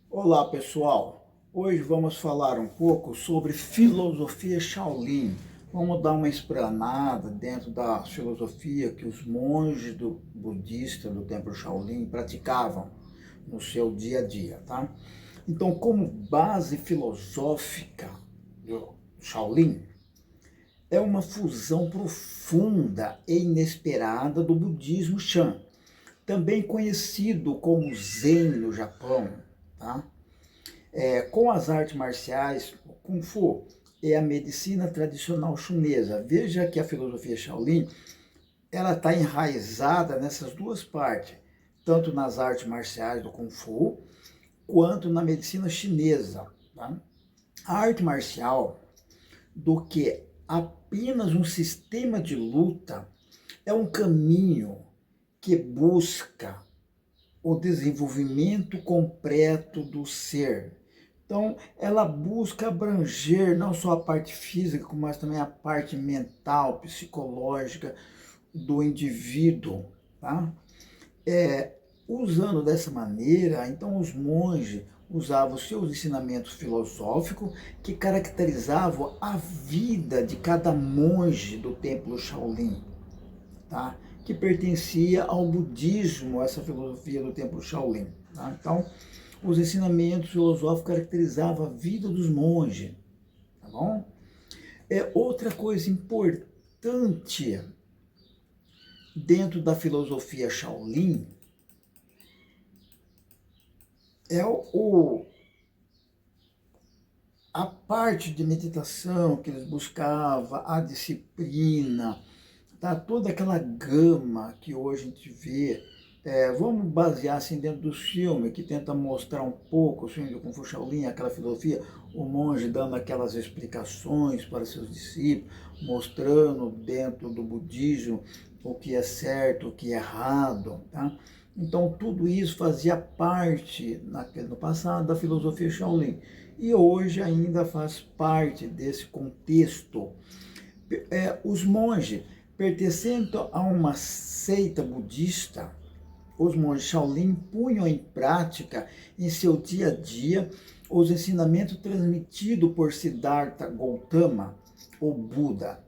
Olá pessoal, hoje vamos falar um pouco sobre filosofia Shaolin. Vamos dar uma explanada dentro da filosofia que os monges budistas do templo Shaolin praticavam no seu dia a dia, tá? Então, como base filosófica do Shaolin, é uma fusão profunda e inesperada do budismo Shan, também conhecido como Zen no Japão, tá? Com as artes marciais, o Kung Fu e a medicina tradicional chinesa. Veja que a filosofia Shaolin ela está enraizada nessas duas partes, tanto nas artes marciais do Kung Fu, quanto na medicina chinesa. Tá? A arte marcial, do que apenas um sistema de luta, é um caminho que busca o desenvolvimento completo do ser. Então, ela busca abranger não só a parte física, mas também a parte mental, psicológica do indivíduo, tá? Usando dessa maneira, então os monges usavam seus ensinamentos filosóficos que caracterizavam a vida de cada monge do templo Shaolin, tá? Que pertencia ao budismo, essa filosofia do templo Shaolin. Tá? Então, os ensinamentos filosóficos caracterizavam a vida dos monges. Tá bom? Outra coisa importante dentro da filosofia Shaolin é a parte de meditação que eles buscavam, a disciplina, tá? Toda aquela gama que hoje a gente vê. Vamos basear assim dentro do filme, que tenta mostrar um pouco o filme do Kung Fu Shaolin, aquela filosofia, o monge dando aquelas explicações para seus discípulos, mostrando dentro do budismo o que é certo, o que é errado. Tá? Então tudo isso fazia parte, no passado, da filosofia Shaolin. E hoje ainda faz parte desse contexto. Os monges, pertencendo a uma seita budista, os monges Shaolin punham em prática, em seu dia a dia, os ensinamentos transmitidos por Siddhartha Gautama, o Buda.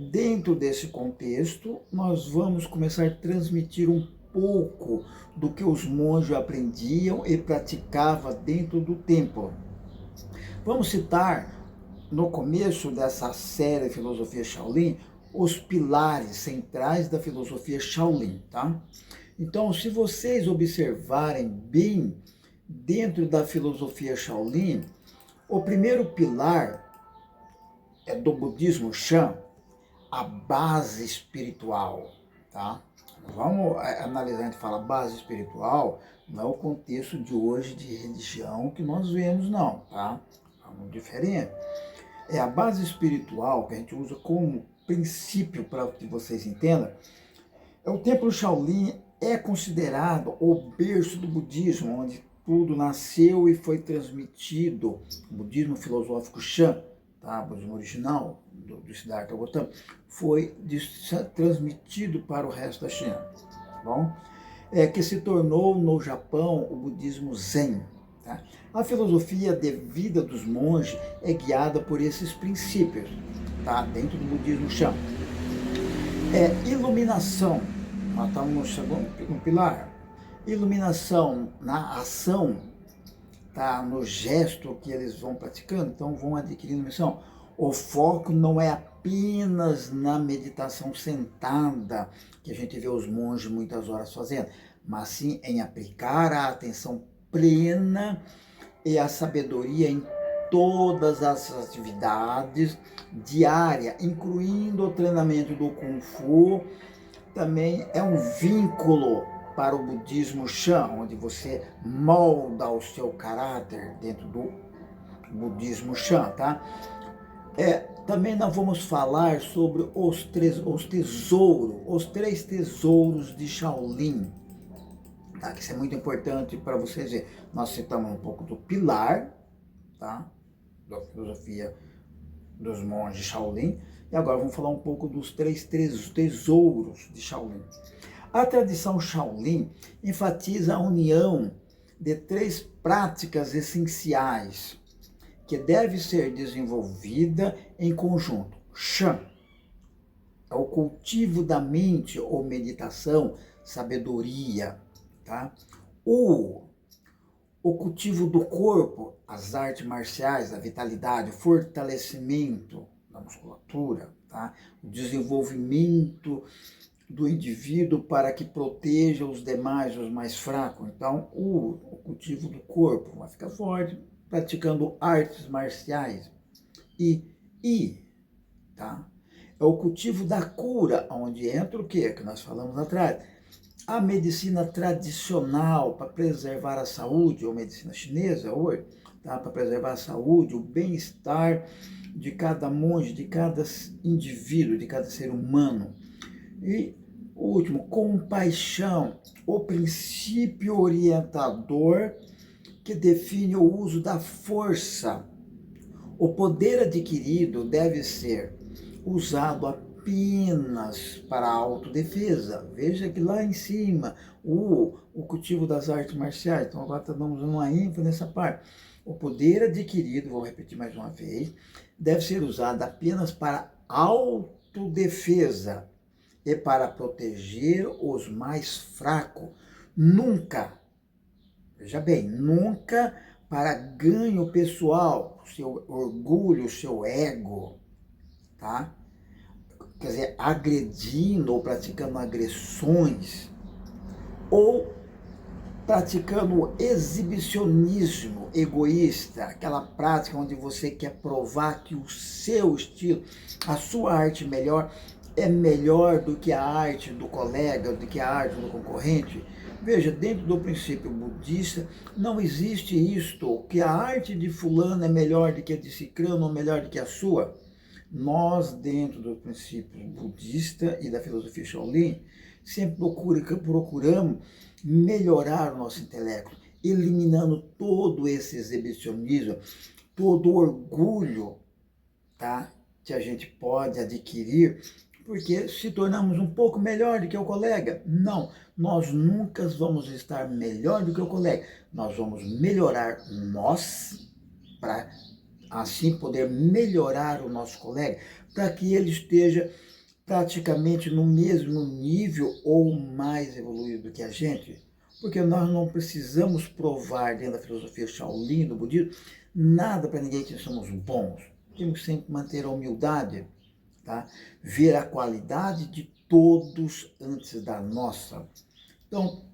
Dentro desse contexto, nós vamos começar a transmitir um pouco do que os monges aprendiam e praticavam dentro do templo. Vamos citar, no começo dessa série Filosofia Shaolin, os pilares centrais da filosofia Shaolin, tá? Então, se vocês observarem bem dentro da filosofia Shaolin, o primeiro pilar é do budismo Shan, a base espiritual, tá? Vamos analisar, a gente fala base espiritual, não é o contexto de hoje de religião que nós vemos, não, tá? É muito diferente. É a base espiritual que a gente usa como princípio para que vocês entendam. O templo Shaolin é considerado o berço do budismo, onde tudo nasceu e foi transmitido. O budismo filosófico Shan, tá? O budismo original do Siddhartha Gautama, foi transmitido para o resto da China. Tá bom? Que se tornou no Japão o budismo Zen. Tá? A filosofia de vida dos monges é guiada por esses princípios, tá? Dentro do budismo Shan. Iluminação, nós estamos no pilar. Iluminação na ação, tá? No gesto que eles vão praticando, então vão adquirindo missão. O foco não é apenas na meditação sentada, que a gente vê os monges muitas horas fazendo, mas sim em aplicar a atenção plena e a sabedoria em todas as atividades diárias, incluindo o treinamento do Kung Fu. Também é um vínculo para o budismo Shan, onde você molda o seu caráter dentro do budismo Shan, tá? Também nós vamos falar sobre os três tesouros de Shaolin, tá? Que isso é muito importante para vocês verem. Nós citamos um pouco do pilar, tá? Da filosofia dos monges Shaolin, e agora vamos falar um pouco dos três tesouros de Shaolin. A tradição Shaolin enfatiza a união de 3 práticas essenciais que deve ser desenvolvida em conjunto. Shan é o cultivo da mente ou meditação, sabedoria, tá? O cultivo do corpo, as artes marciais, a vitalidade, o fortalecimento da musculatura, tá? O desenvolvimento do indivíduo para que proteja os demais, os mais fracos. Então, o cultivo do corpo vai ficar forte, praticando artes marciais. E tá? É o cultivo da cura, onde entra o quê? Que nós falamos atrás. A medicina tradicional para preservar a saúde, ou medicina chinesa hoje, tá? Para preservar a saúde, o bem-estar de cada monge, de cada indivíduo, de cada ser humano. E o último, compaixão, o princípio orientador que define o uso da força. O poder adquirido deve ser usado apenas para a autodefesa. Veja que lá em cima, o cultivo das artes marciais, então agora estamos dando uma ênfase nessa parte. O poder adquirido, vou repetir mais uma vez, deve ser usado apenas para autodefesa e para proteger os mais fracos. Nunca, veja bem, nunca para ganho pessoal, seu orgulho, seu ego, tá? Quer dizer, agredindo ou praticando agressões, ou praticando exibicionismo egoísta, aquela prática onde você quer provar que o seu estilo, a sua arte melhor, é melhor do que a arte do colega, do que a arte do concorrente. Veja, dentro do princípio budista, não existe isto, que a arte de fulano é melhor do que a de cicrano ou melhor do que a sua. Nós, dentro do princípio budista e da filosofia Shaolin, sempre procuramos melhorar o nosso intelecto, eliminando todo esse exibicionismo, todo o orgulho, tá, que a gente pode adquirir, porque se tornamos um pouco melhor do que o colega. Não, nós nunca vamos estar melhor do que o colega. Nós vamos melhorar nós para assim poder melhorar o nosso colega, para que ele esteja praticamente no mesmo nível ou mais evoluído do que a gente. Porque nós não precisamos provar dentro da filosofia Shaolin, do budismo, nada para ninguém que somos bons. Temos que sempre manter a humildade, tá? Ver a qualidade de todos antes da nossa. Então,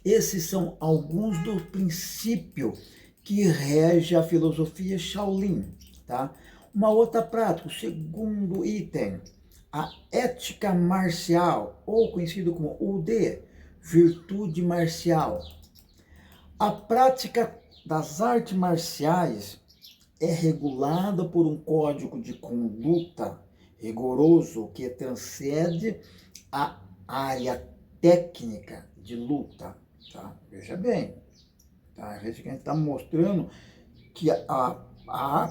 esses são alguns dos princípios que rege a filosofia Shaolin, tá? Uma outra prática, o segundo item, a ética marcial, ou conhecido como UD, virtude marcial. A prática das artes marciais é regulada por um código de conduta rigoroso que transcende a área técnica de luta, tá? Veja bem, tá? A gente está mostrando que a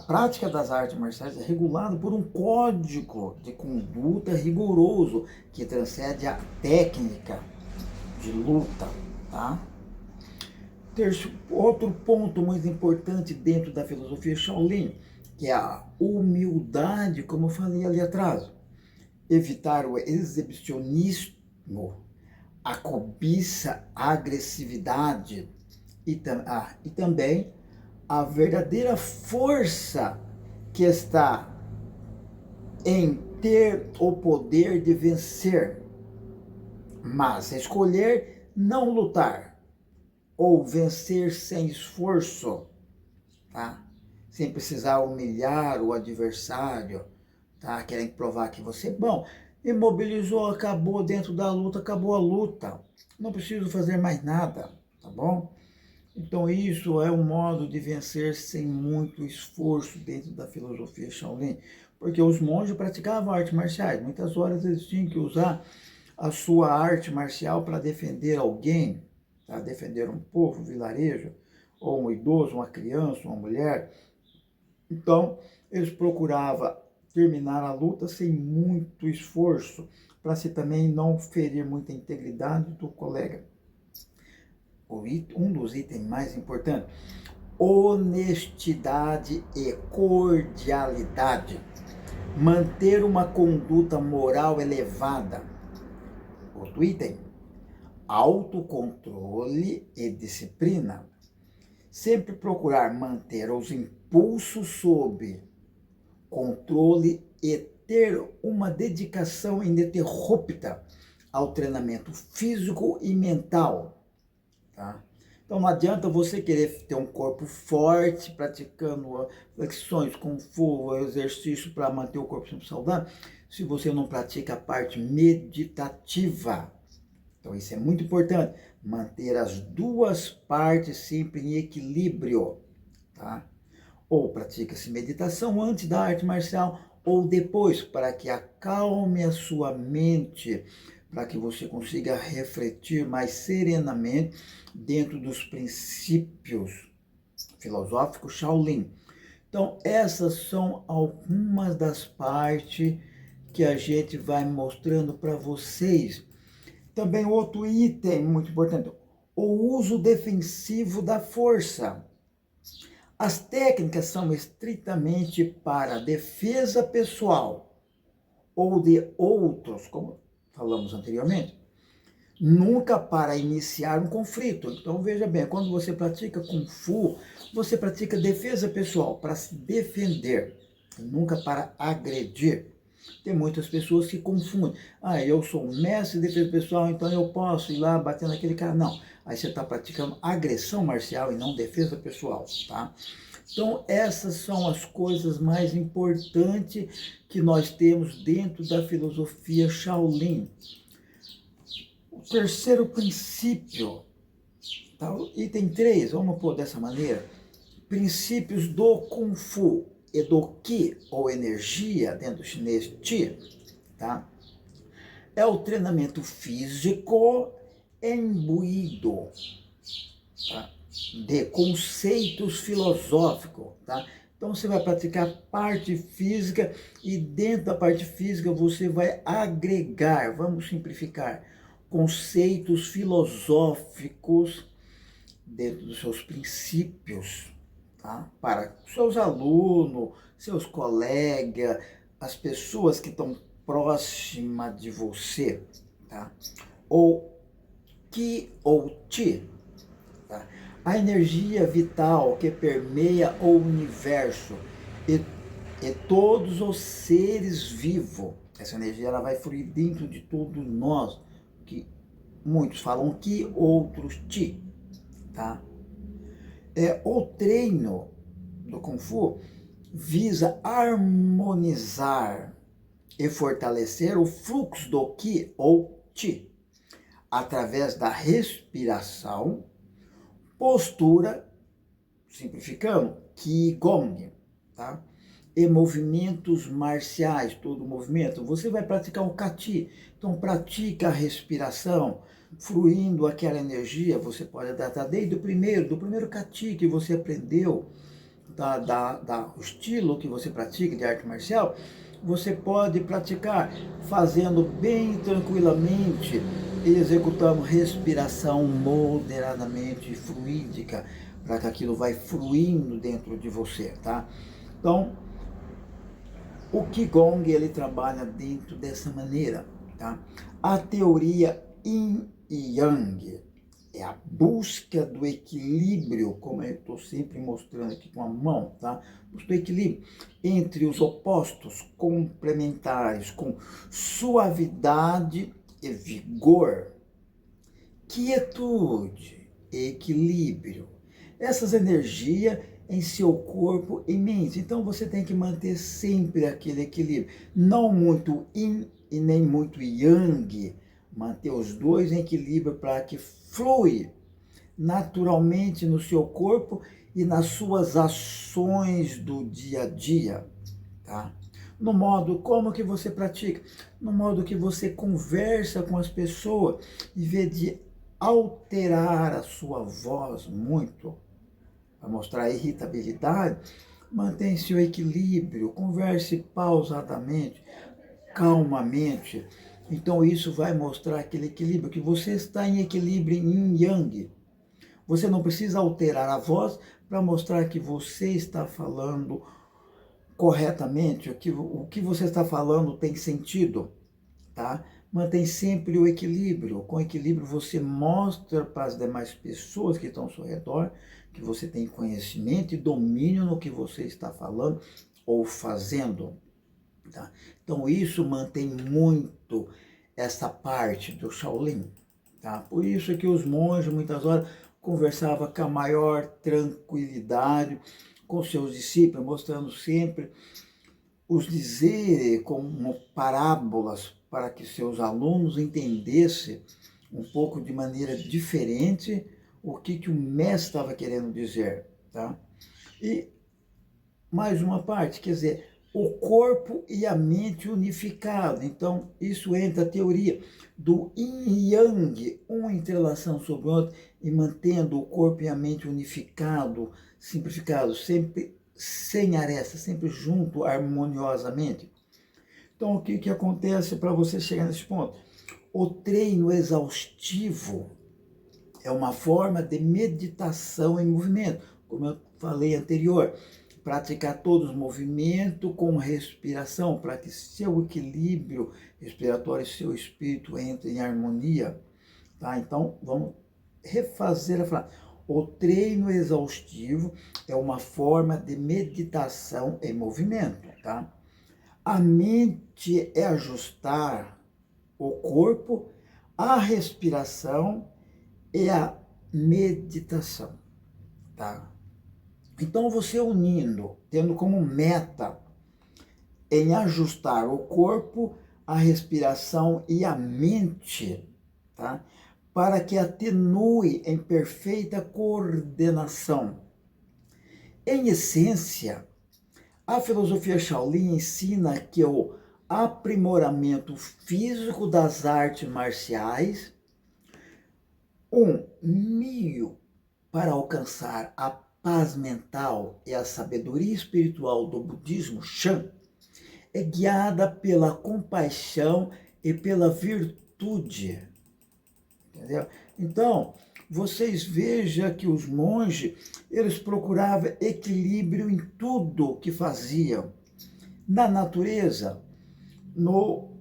prática das artes marciais é regulada por um código de conduta rigoroso que transcende a técnica de luta, tá? Outro ponto muito importante dentro da filosofia Shaolin, que é a humildade, como eu falei ali atrás. Evitar o exibicionismo, a cobiça, a agressividade e também a verdadeira força que está em ter o poder de vencer, mas escolher não lutar ou vencer sem esforço, tá? Sem precisar humilhar o adversário, tá? Querem provar que você é bom. Imobilizou, acabou dentro da luta, acabou a luta. Não preciso fazer mais nada, tá bom? Então isso é um modo de vencer sem muito esforço dentro da filosofia Shaolin, porque os monges praticavam artes marciais. Muitas horas eles tinham que usar a sua arte marcial para defender alguém, para defender um povo, um vilarejo, ou um idoso, uma criança, uma mulher. Então eles procuravam terminar a luta sem muito esforço, para se também não ferir muita integridade do colega. um dos itens mais importantes, honestidade e cordialidade. Manter uma conduta moral elevada. Outro item, autocontrole e disciplina. Sempre procurar manter os impulsos sob controle e ter uma dedicação ininterrupta ao treinamento físico e mental. Tá? Então não adianta você querer ter um corpo forte, praticando flexões, kung fu, exercício para manter o corpo sempre saudável, se você não pratica a parte meditativa. Então isso é muito importante, manter as duas partes sempre em equilíbrio. Tá? Ou pratica-se meditação antes da arte marcial ou depois, para que acalme a sua mente, para que você consiga refletir mais serenamente dentro dos princípios filosóficos Shaolin. Então, essas são algumas das partes que a gente vai mostrando para vocês. Também outro item muito importante, o uso defensivo da força. As técnicas são estritamente para defesa pessoal ou de outros, como falamos anteriormente, nunca para iniciar um conflito. Então veja bem, quando você pratica Kung Fu, você pratica defesa pessoal, para se defender, nunca para agredir. Tem muitas pessoas que confundem. Ah, eu sou um mestre de defesa pessoal, então eu posso ir lá bater naquele cara. Não, aí você está praticando agressão marcial e não defesa pessoal, tá? Então essas são as coisas mais importantes que nós temos dentro da filosofia Shaolin. O terceiro princípio, tá? Item 3, vamos pôr dessa maneira, princípios do Kung Fu e do Qi, ou energia, dentro do chinês Qi, tá? É o treinamento físico imbuído, tá? De conceitos filosóficos, tá? Então você vai praticar parte física e dentro da parte física você vai agregar, vamos simplificar, conceitos filosóficos dentro dos seus princípios, tá? Para seus alunos, seus colegas, as pessoas que estão próximas de você, tá? Ou Qi ou Ti, tá? A energia vital que permeia o universo e todos os seres vivos. Essa energia ela vai fluir dentro de todos nós, que muitos falam Qi, outros Ti, tá? O treino do Kung Fu visa harmonizar e fortalecer o fluxo do Qi ou Ti através da respiração, postura, simplificando, Qigong, tá? E movimentos marciais, todo movimento. Você vai praticar o Kati, então pratica a respiração, fluindo aquela energia. Você pode adaptar desde do primeiro Kati que você aprendeu, o estilo que você pratica de arte marcial, você pode praticar fazendo bem tranquilamente e executando respiração moderadamente fluídica, para que aquilo vai fluindo dentro de você, tá? Então, o Qigong, ele trabalha dentro dessa maneira, tá? A teoria Yin e Yang é a busca do equilíbrio, como eu estou sempre mostrando aqui com a mão, tá? Busca do equilíbrio entre os opostos complementares, com suavidade e vigor, quietude e equilíbrio. Essas energias em seu corpo e mente. Então você tem que manter sempre aquele equilíbrio, não muito yin e nem muito yang, manter os dois em equilíbrio para que flui naturalmente no seu corpo e nas suas ações do dia a dia, tá? No modo como que você pratica, no modo que você conversa com as pessoas, em vez de alterar a sua voz muito, para mostrar irritabilidade, mantenha seu equilíbrio, converse pausadamente, calmamente. Então isso vai mostrar aquele equilíbrio, que você está em equilíbrio em Yin Yang. Você não precisa alterar a voz para mostrar que você está falando corretamente, o que você está falando tem sentido, tá? Mantém sempre o equilíbrio. Com equilíbrio você mostra para as demais pessoas que estão ao seu redor que você tem conhecimento e domínio no que você está falando ou fazendo, tá? Então isso mantém muito essa parte do Shaolin, tá? Por isso que os monges muitas horas conversavam com a maior tranquilidade com seus discípulos, mostrando sempre os dizeres como parábolas para que seus alunos entendessem um pouco de maneira diferente o que o mestre estava querendo dizer, tá? E mais uma parte, quer dizer, o corpo e a mente unificado. Então, isso entra a teoria do yin e yang, um entrelaçando sobre o outro e mantendo o corpo e a mente unificado, simplificado, sempre sem aresta, sempre junto harmoniosamente. Então, o que acontece para você chegar nesse ponto? O treino exaustivo é uma forma de meditação em movimento, como eu falei anterior. Praticar todos os movimentos com respiração, para que seu equilíbrio respiratório e seu espírito entrem em harmonia. Tá? Então, vamos refazer a frase. O treino exaustivo é uma forma de meditação em movimento. Tá? A mente é ajustar o corpo, a respiração e a meditação. Tá? Então, você unindo, tendo como meta em ajustar o corpo, a respiração e a mente, tá? Para que atenue em perfeita coordenação. Em essência, a filosofia Shaolin ensina que o aprimoramento físico das artes marciais, um meio para alcançar a paz mental e a sabedoria espiritual do budismo Shan, é guiada pela compaixão e pela virtude. Entendeu? Então, vocês vejam que os monges, eles procuravam equilíbrio em tudo que faziam. Na natureza, no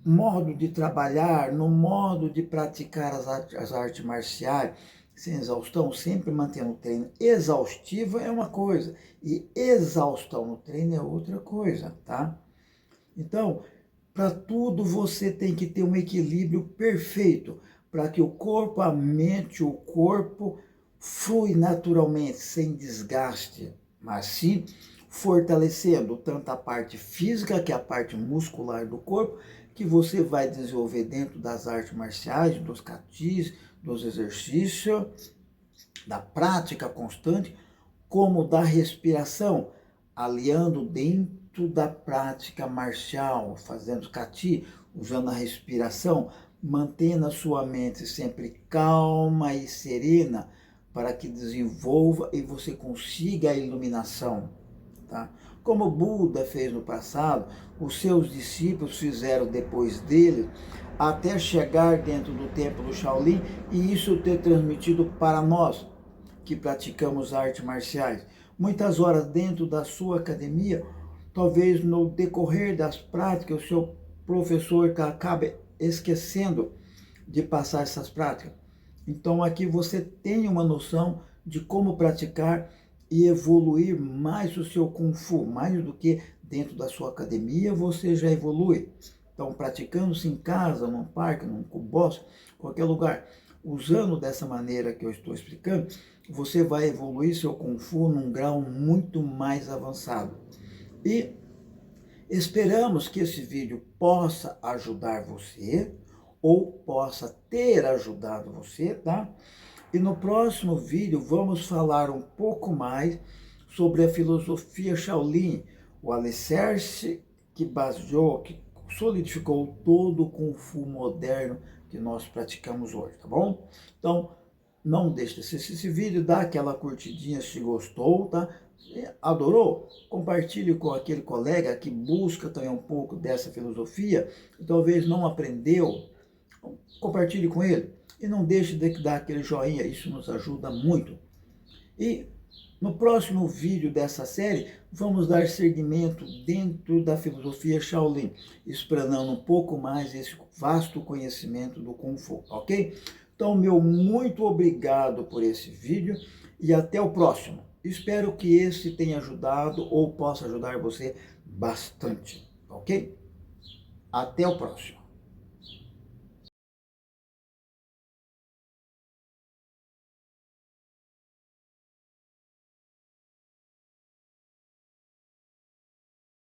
modo de trabalhar, no modo de praticar as artes marciais, sem exaustão, sempre mantendo o treino exaustivo é uma coisa, e exaustão no treino é outra coisa, tá? Então, para tudo você tem que ter um equilíbrio perfeito, para que o corpo, a mente, o corpo flui naturalmente, sem desgaste, mas sim fortalecendo tanto a parte física, que é a parte muscular do corpo, que você vai desenvolver dentro das artes marciais, dos katis, dos exercícios, da prática constante, como da respiração, aliando dentro da prática marcial, fazendo kati, usando a respiração, mantendo a sua mente sempre calma e serena, para que desenvolva e você consiga a iluminação. Tá? Como Buda fez no passado, os seus discípulos fizeram depois dele, até chegar dentro do templo do Shaolin e isso ter transmitido para nós, que praticamos artes marciais. Muitas horas dentro da sua academia, talvez no decorrer das práticas, o seu professor acabe esquecendo de passar essas práticas. Então aqui você tem uma noção de como praticar e evoluir mais o seu Kung Fu, mais do que dentro da sua academia, você já evolui. Então, praticando-se em casa, num parque, num bosque, qualquer lugar, usando dessa maneira que eu estou explicando, você vai evoluir seu Kung Fu num grau muito mais avançado. E esperamos que esse vídeo possa ajudar você, ou possa ter ajudado você, tá? E no próximo vídeo vamos falar um pouco mais sobre a filosofia Shaolin, o alicerce que baseou, que solidificou todo o Kung Fu moderno que nós praticamos hoje, tá bom? Então, não deixe de assistir esse vídeo, dá aquela curtidinha se gostou, tá? Se adorou? Compartilhe com aquele colega que busca também um pouco dessa filosofia e talvez não aprendeu. Compartilhe com ele. e não deixe de dar aquele joinha, isso nos ajuda muito. E no próximo vídeo dessa série, vamos dar seguimento dentro da filosofia Shaolin, explanando um pouco mais esse vasto conhecimento do Kung Fu, ok? Então, meu muito obrigado por esse vídeo e até o próximo. Espero que esse tenha ajudado ou possa ajudar você bastante, ok? Até o próximo.